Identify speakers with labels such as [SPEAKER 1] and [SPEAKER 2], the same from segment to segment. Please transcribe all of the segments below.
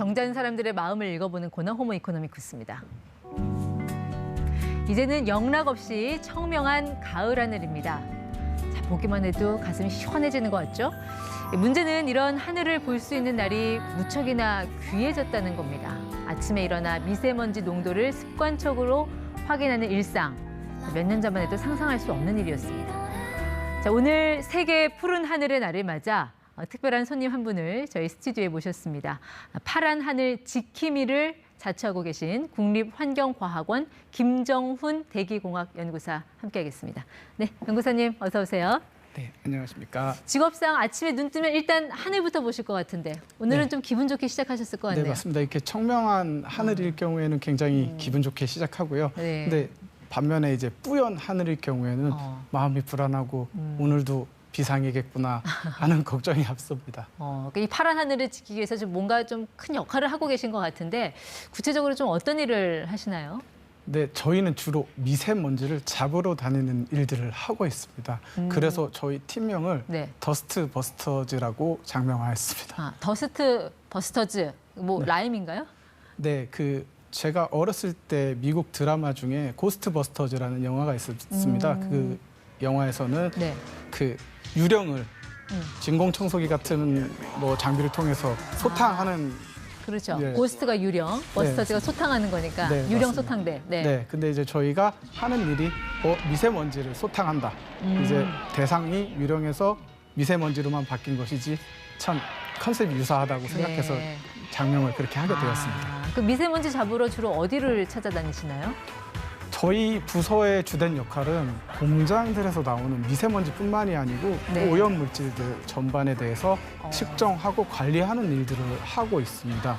[SPEAKER 1] 경자는 사람들의 마음을 읽어보는 코너 호모 이코노미쿠스입니다. 이제는 영락 없이 청명한 가을 하늘입니다. 자, 보기만 해도 가슴이 시원해지는 것 같죠? 문제는 이런 하늘을 볼 수 있는 날이 무척이나 귀해졌다는 겁니다. 아침에 일어나 미세먼지 농도를 습관적으로 확인하는 일상. 몇 년 전만 해도 상상할 수 없는 일이었습니다. 자, 오늘 세계 푸른 하늘의 날을 맞아 특별한 손님 한 분을 저희 스튜디오에 모셨습니다. 파란 하늘 지킴이를 자처하고 계신 국립환경과학원 김정훈 대기공학연구사 함께하겠습니다. 네, 연구사님 어서 오세요.
[SPEAKER 2] 네, 안녕하십니까.
[SPEAKER 1] 직업상 아침에 눈 뜨면 일단 하늘부터 보실 것 같은데 오늘은
[SPEAKER 2] 네.
[SPEAKER 1] 좀 기분 좋게 시작하셨을 것 같네요.
[SPEAKER 2] 네, 맞습니다. 이렇게 청명한 하늘일 경우에는 굉장히 기분 좋게 시작하고요.
[SPEAKER 1] 네.
[SPEAKER 2] 근데 반면에 이제 뿌연 하늘일 경우에는 마음이 불안하고 오늘도 비상이겠구나 하는 걱정이 앞섭니다.
[SPEAKER 1] 이 파란 하늘을 지키기 위해서 좀 뭔가 좀 큰 역할을 하고 계신 것 같은데 구체적으로 좀 어떤 일을 하시나요?
[SPEAKER 2] 네, 저희는 주로 미세먼지를 잡으러 다니는 일들을 하고 있습니다. 그래서 저희 팀명을
[SPEAKER 1] 네.
[SPEAKER 2] 더스트 버스터즈라고 장명하였습니다.
[SPEAKER 1] 아, 더스트 버스터즈, 뭐
[SPEAKER 2] 네.
[SPEAKER 1] 라임인가요?
[SPEAKER 2] 네, 제가 어렸을 때 미국 드라마 중에 고스트 버스터즈라는 영화가 있었습니다. 그 영화에서는
[SPEAKER 1] 네.
[SPEAKER 2] 그 유령을 진공청소기 같은 뭐 장비를 통해서 소탕하는
[SPEAKER 1] 그렇죠.
[SPEAKER 2] 예.
[SPEAKER 1] 고스트가 유령, 버스터즈가 소탕하는 거니까
[SPEAKER 2] 네,
[SPEAKER 1] 유령
[SPEAKER 2] 맞습니다.
[SPEAKER 1] 소탕대. 네.
[SPEAKER 2] 네, 근데 이제 저희가 하는 일이 미세먼지를 소탕한다. 이제 대상이 유령에서 미세먼지로만 바뀐 것이지 참 컨셉이 유사하다고 생각해서
[SPEAKER 1] 네.
[SPEAKER 2] 장명을 그렇게 하게 되었습니다.
[SPEAKER 1] 그 미세먼지 잡으러 주로 어디를 찾아다니시나요?
[SPEAKER 2] 저희 부서의 주된 역할은 공장들에서 나오는 미세먼지뿐만이 아니고
[SPEAKER 1] 네.
[SPEAKER 2] 오염물질들 전반에 대해서 측정하고 관리하는 일들을 하고 있습니다.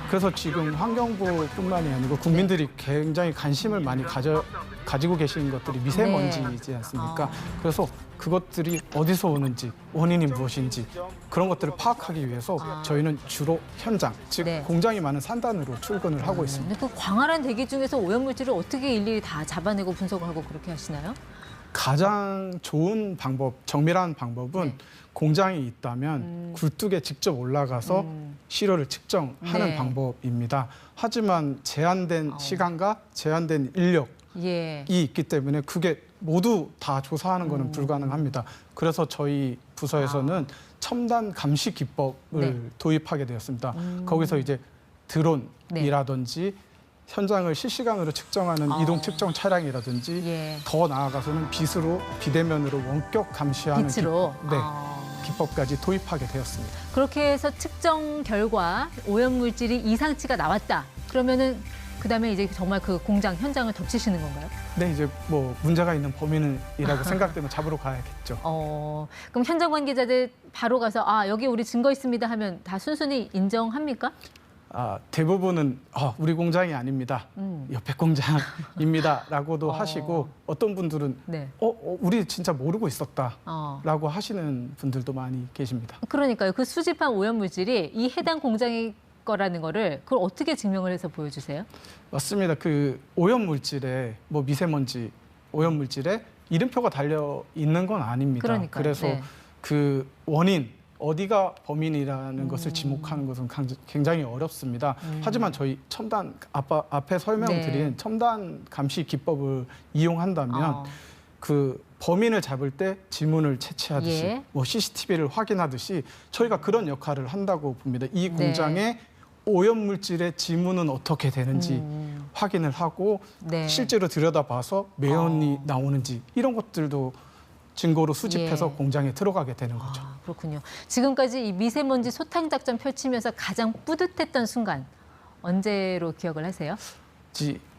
[SPEAKER 2] 그래서 지금 환경부뿐만이 아니고 국민들이 굉장히 관심을 많이 가지고 계신 것들이 미세먼지이지 않습니까? 그래서 그것들이 어디서 오는지, 원인이 무엇인지 그런 것들을 파악하기 위해서 저희는 주로 현장, 즉
[SPEAKER 1] 네.
[SPEAKER 2] 공장이 많은 산단으로 출근을 하고 있습니다.
[SPEAKER 1] 근데 그 광활한 대기 중에서 오염물질을 어떻게 일일이 다 잡아내고 분석을 하고 그렇게 하시나요?
[SPEAKER 2] 가장 좋은 방법, 정밀한 방법은
[SPEAKER 1] 네.
[SPEAKER 2] 공장이 있다면 굴뚝에 직접 올라가서 시료를 측정하는
[SPEAKER 1] 네.
[SPEAKER 2] 방법입니다. 하지만 제한된 시간과 제한된 인력이
[SPEAKER 1] 예.
[SPEAKER 2] 있기 때문에 그게 모두 다 조사하는 것은 불가능합니다. 그래서 저희 부서에서는 첨단 감시 기법을
[SPEAKER 1] 네.
[SPEAKER 2] 도입하게 되었습니다. 거기서 이제 드론이라든지 현장을 실시간으로 측정하는 이동 측정 차량이라든지
[SPEAKER 1] 예.
[SPEAKER 2] 더 나아가서는 비대면으로 원격 감시하는
[SPEAKER 1] 빛으로.
[SPEAKER 2] 기법까지 도입하게 되었습니다.
[SPEAKER 1] 그렇게 해서 측정 결과 오염물질이 이상치가 나왔다. 그러면은 그다음에 이제 정말 그 공장 현장을 덮치시는 건가요?
[SPEAKER 2] 네, 이제 뭐 문제가 있는 범인이라고 생각되면 잡으러 가야겠죠.
[SPEAKER 1] 그럼 현장 관계자들 바로 가서 여기 우리 증거 있습니다 하면 다 순순히 인정합니까?
[SPEAKER 2] 대부분은 우리 공장이 아닙니다. 옆에 공장입니다라고도 하시고 어떤 분들은
[SPEAKER 1] 네.
[SPEAKER 2] 우리 진짜 모르고 있었다라고 하시는 분들도 많이 계십니다.
[SPEAKER 1] 그러니까요. 그 수집한 오염물질이 이 해당 공장의 거라는 거를 그걸 어떻게 증명을 해서 보여주세요?
[SPEAKER 2] 맞습니다. 그 오염물질에 뭐 미세먼지 오염물질에 이름표가 달려 있는 건 아닙니다.
[SPEAKER 1] 그러니까요.
[SPEAKER 2] 그래서
[SPEAKER 1] 네.
[SPEAKER 2] 그 원인 어디가 범인이라는 것을 지목하는 것은 굉장히 어렵습니다. 하지만 저희 첨단 앞에 설명드린
[SPEAKER 1] 네.
[SPEAKER 2] 첨단 감시 기법을 이용한다면 그 범인을 잡을 때 지문을 채취하듯이
[SPEAKER 1] 예.
[SPEAKER 2] 뭐 CCTV를 확인하듯이 저희가 그런 역할을 한다고 봅니다. 이 공장의 오염물질의 지문은 어떻게 되는지 확인을 하고 실제로 들여다봐서 매연이 나오는지 이런 것들도 증거로 수집해서 공장에 들어가게 되는 거죠.
[SPEAKER 1] 그렇군요. 지금까지 이 미세먼지 소탕 작전 펼치면서 가장 뿌듯했던 순간 언제로 기억을 하세요?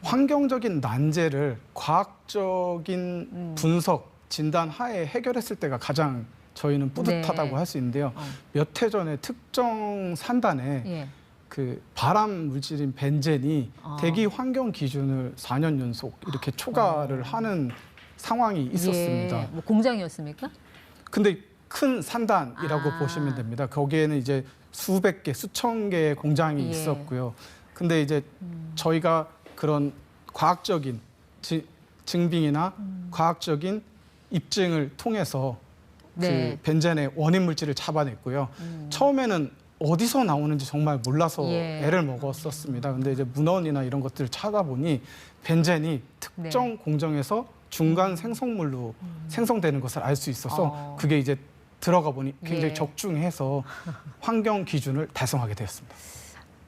[SPEAKER 2] 환경적인 난제를 과학적인 분석, 진단 하에 해결했을 때가 가장 저희는 뿌듯하다고 할 수 있는데요. 몇 해 전에 특정 산단에 그 발암 물질인 벤젠이 대기 환경 기준을 4년 연속 이렇게 초과를 하는 상황이 있었습니다.
[SPEAKER 1] 뭐 공장이었습니까?
[SPEAKER 2] 근데 큰 산단이라고 보시면 됩니다. 거기에는 이제 수백 개, 수천 개의 공장이 있었고요. 근데 이제 저희가 그런 과학적인 증빙이나 과학적인 입증을 통해서 그 벤젠의 원인 물질을 잡아냈고요. 처음에는 어디서 나오는지 정말 몰라서
[SPEAKER 1] 예.
[SPEAKER 2] 애를 먹었었습니다. 근데 이제 문헌이나 이런 것들을 찾아보니 벤젠이 특정 공정에서 중간 생성물로 생성되는 것을 알 수 있어서 그게 이제 들어가 보니 굉장히
[SPEAKER 1] 예.
[SPEAKER 2] 적중해서 환경 기준을 달성하게 되었습니다.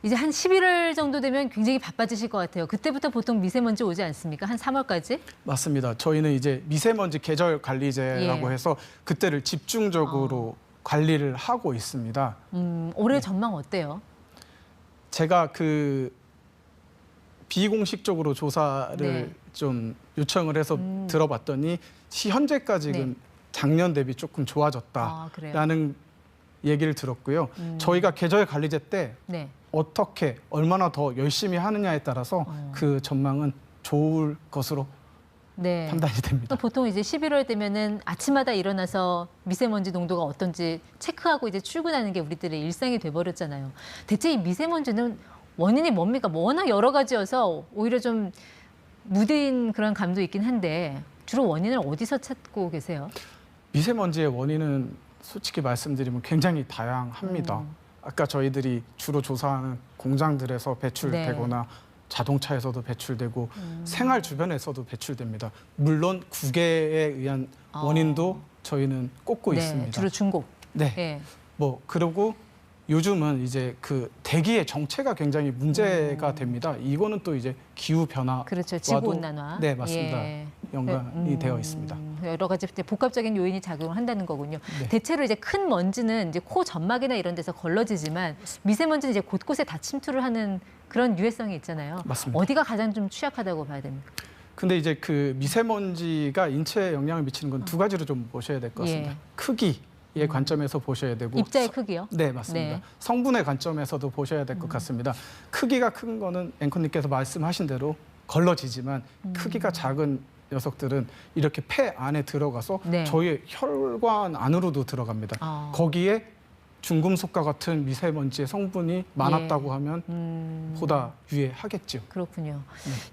[SPEAKER 1] 이제 한 11월 정도 되면 굉장히 바빠지실 것 같아요. 그때부터 보통 미세먼지 오지 않습니까? 한 3월까지?
[SPEAKER 2] 맞습니다. 저희는 이제 미세먼지 계절 관리제라고
[SPEAKER 1] 예.
[SPEAKER 2] 해서 그때를 집중적으로 관리를 하고 있습니다.
[SPEAKER 1] 올해 전망 어때요?
[SPEAKER 2] 제가 그 비공식적으로 조사를
[SPEAKER 1] 네.
[SPEAKER 2] 좀 요청을 해서 들어봤더니 현재까지는
[SPEAKER 1] 네.
[SPEAKER 2] 작년 대비 조금
[SPEAKER 1] 그래요?
[SPEAKER 2] 좋아졌다라는 얘기를 들었고요. 저희가 계절 관리제 때
[SPEAKER 1] 네.
[SPEAKER 2] 어떻게 얼마나 더 열심히 하느냐에 따라서 그 전망은 좋을 것으로
[SPEAKER 1] 네.
[SPEAKER 2] 판단이 됩니다.
[SPEAKER 1] 또 보통 이제 11월 되면은 아침마다 일어나서 미세먼지 농도가 어떤지 체크하고 이제 출근하는 게 우리들의 일상이 돼버렸잖아요. 대체 이 미세먼지는 원인이 뭡니까? 뭐 워낙 여러 가지여서 오히려 좀 무딘 그런 감도 있긴 한데 주로 원인을 어디서 찾고 계세요?
[SPEAKER 2] 미세먼지의 원인은 솔직히 말씀드리면 굉장히 다양합니다. 아까 저희들이 주로 조사하는 공장들에서 배출되거나 자동차에서도 배출되고 생활 주변에서도 배출됩니다. 물론 국외에 의한 원인도 저희는 꼽고 있습니다.
[SPEAKER 1] 주로 중국.
[SPEAKER 2] 네.
[SPEAKER 1] 예.
[SPEAKER 2] 뭐 그리고 요즘은 이제 그 대기의 정체가 굉장히 문제가 됩니다. 이거는 또 이제 기후 변화
[SPEAKER 1] 그렇죠. 지구 온난화.
[SPEAKER 2] 네, 맞습니다.
[SPEAKER 1] 예.
[SPEAKER 2] 연관이 되어 있습니다.
[SPEAKER 1] 여러 가지 복합적인 요인이 작용을 한다는 거군요.
[SPEAKER 2] 네.
[SPEAKER 1] 대체로 이제 큰 먼지는 이제 코 점막이나 이런 데서 걸러지지만 미세먼지는 이제 곳곳에 다 침투를 하는 그런 유해성이 있잖아요.
[SPEAKER 2] 맞습니다.
[SPEAKER 1] 어디가 가장 좀 취약하다고 봐야 됩니까?
[SPEAKER 2] 근데 이제 그 미세먼지가 인체에 영향을 미치는 건 두 가지로 좀 보셔야 될 것 같습니다.
[SPEAKER 1] 예.
[SPEAKER 2] 크기의 관점에서 보셔야 되고
[SPEAKER 1] 입자의 크기요?
[SPEAKER 2] 네, 맞습니다.
[SPEAKER 1] 네.
[SPEAKER 2] 성분의 관점에서도 보셔야 될 것 같습니다. 크기가 큰 거는 앵커님께서 말씀하신 대로 걸러지지만 크기가 작은 녀석들은 이렇게 폐 안에 들어가서
[SPEAKER 1] 네.
[SPEAKER 2] 저희의 혈관 안으로도 들어갑니다. 거기에 중금속과 같은 미세먼지의 성분이 많았다고 하면 보다 유해하겠죠.
[SPEAKER 1] 그렇군요.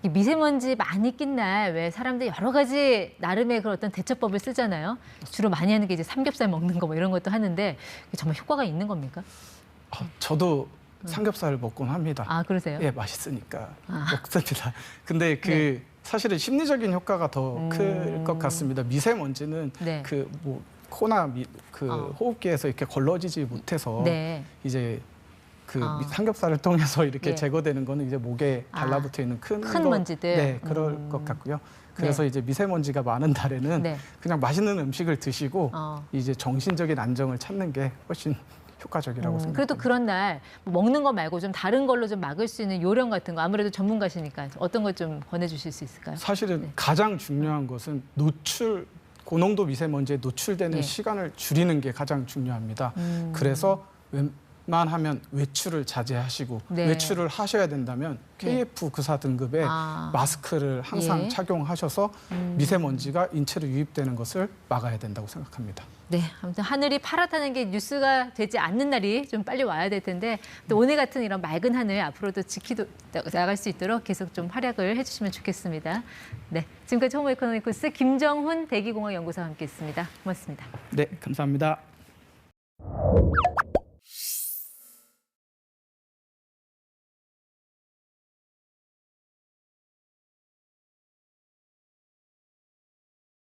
[SPEAKER 1] 이 미세먼지 많이 낀 날 왜 사람들이 여러 가지 나름의 그런 어떤 대처법을 쓰잖아요. 주로 많이 하는 게 이제 삼겹살 먹는 거 뭐 이런 것도 하는데 이게 정말 효과가 있는 겁니까?
[SPEAKER 2] 저도 삼겹살을 먹곤 합니다.
[SPEAKER 1] 아, 그러세요?
[SPEAKER 2] 예, 맛있으니까 먹습니다. 근데 그
[SPEAKER 1] 네.
[SPEAKER 2] 사실은 심리적인 효과가 더 클 것 같습니다. 미세먼지는
[SPEAKER 1] 네.
[SPEAKER 2] 그 뭐 코나 호흡기에서 이렇게 걸러지지 못해서
[SPEAKER 1] 네.
[SPEAKER 2] 이제 그 삼겹살을 통해서 이렇게
[SPEAKER 1] 예.
[SPEAKER 2] 제거되는 거는 이제 목에 달라붙어 있는 큰
[SPEAKER 1] 먼지들.
[SPEAKER 2] 네, 그럴 것 같고요. 그래서 이제 미세먼지가 많은 날에는
[SPEAKER 1] 네.
[SPEAKER 2] 그냥 맛있는 음식을 드시고
[SPEAKER 1] 어.
[SPEAKER 2] 이제 정신적인 안정을 찾는 게 훨씬 효과적이라고 생각합니다.
[SPEAKER 1] 그래도 그런 날 먹는 거 말고 좀 다른 걸로 좀 막을 수 있는 요령 같은 거 아무래도 전문가시니까 어떤 걸 좀 권해주실 수 있을까요?
[SPEAKER 2] 사실은
[SPEAKER 1] 네.
[SPEAKER 2] 가장 중요한 것은 고농도 미세먼지에 노출되는
[SPEAKER 1] 예.
[SPEAKER 2] 시간을 줄이는 게 가장 중요합니다. 그래서 웬만하면 외출을 자제하시고
[SPEAKER 1] 네.
[SPEAKER 2] 외출을 하셔야 된다면 KF 구사 등급의 마스크를 항상
[SPEAKER 1] 예.
[SPEAKER 2] 착용하셔서 미세먼지가 인체로 유입되는 것을 막아야 된다고 생각합니다.
[SPEAKER 1] 네, 아무튼 하늘이 파랗다는 게 뉴스가 되지 않는 날이 좀 빨리 와야 될 텐데 또 오늘 같은 이런 맑은 하늘 앞으로도 지키도 나갈 수 있도록 계속 좀 활약을 해주시면 좋겠습니다. 네, 지금까지 호모에코노미크스 김정훈 대기공학 연구사와 함께했습니다. 고맙습니다.
[SPEAKER 2] 네, 감사합니다.